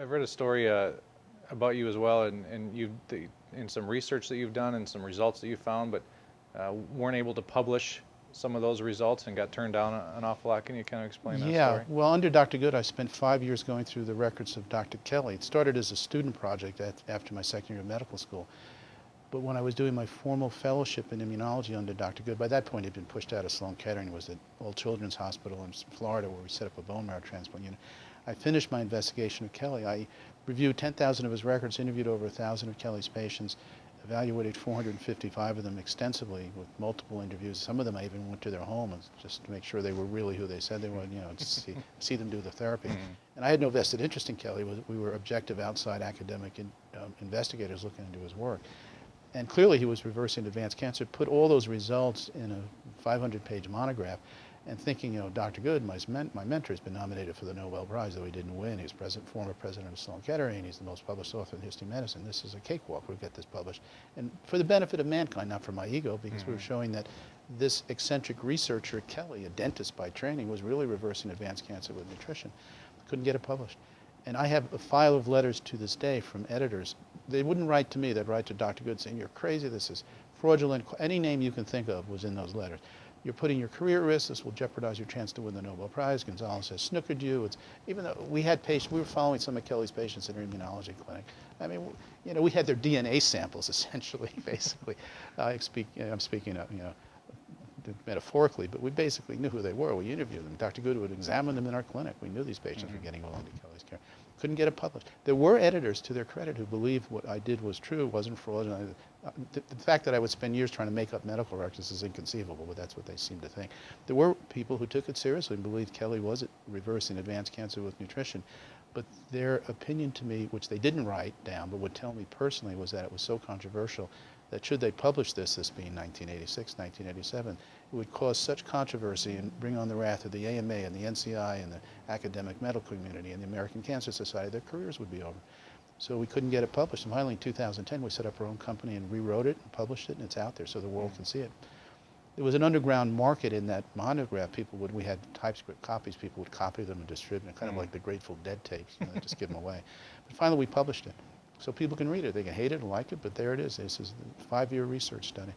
I've read a story about you as well, and in some research that you've done and some results that you found, but weren't able to publish some of those results and got turned down an awful lot. Can you kind of explain that Yeah, story? well, under Dr. Good, I spent 5 years going through the records of Dr. Kelly. It started as a student project after my second year of medical school. But when I was doing my formal fellowship in immunology under Dr. Good, by that point he'd been pushed out of Sloan Kettering, was at Old Children's Hospital in Florida where we set up a bone marrow transplant unit. I finished my investigation of Kelly. I reviewed 10,000 of his records, interviewed over 1,000 of Kelly's patients, evaluated 455 of them extensively with multiple interviews. Some of them I even went to their home just to make sure they were really who they said they were, to see them do the therapy. And I had no vested interest in Kelly. We were objective outside academic investigators looking into his work. And clearly he was reversing advanced cancer, put all those results in a 500-page monograph, and thinking, Dr. Good, my mentor, has been nominated for the Nobel Prize, though he didn't win. He was former president of Sloan Kettering. He's the most published author in history of medicine. This is a cakewalk. We'll get this published. And for the benefit of mankind, not for my ego, because we were showing that this eccentric researcher, Kelly, a dentist by training, was really reversing advanced cancer with nutrition. Couldn't get it published. And I have a file of letters to this day from editors. They wouldn't write to me. They'd write to Dr. Good saying, you're crazy, this is fraudulent. Any name you can think of was in those letters. You're putting your career at risk. This will jeopardize your chance to win the Nobel Prize. Gonzalez has snookered you. Even though we had patients, we were following some of Kelly's patients in our immunology clinic. I mean, we had their DNA samples essentially, basically. I'm speaking of, metaphorically, but we basically knew who they were. We interviewed them. Dr. Good would examine them in our clinic. We knew these patients were getting well into Kelly's care. Couldn't get it published. There were editors, to their credit, who believed what I did was true, wasn't fraudulent. The fact that I would spend years trying to make up medical records is inconceivable, but that's what they seem to think. There were people who took it seriously and believed Kelly was reversing advanced cancer with nutrition, but their opinion to me, which they didn't write down, but would tell me personally, was that it was so controversial that should they publish this being 1986, 1987, it would cause such controversy and bring on the wrath of the AMA and the NCI and the academic medical community and the American Cancer Society. Their careers would be over. So we couldn't get it published. And finally, in 2010, we set up our own company and rewrote it and published it, and it's out there so the world can see it. There was an underground market in that monograph. We had typescript copies. People would copy them and distribute them, kind of like the Grateful Dead tapes, just give them away. But finally, we published it. So people can read it. They can hate it or like it, but there it is. This is a 5-year research study.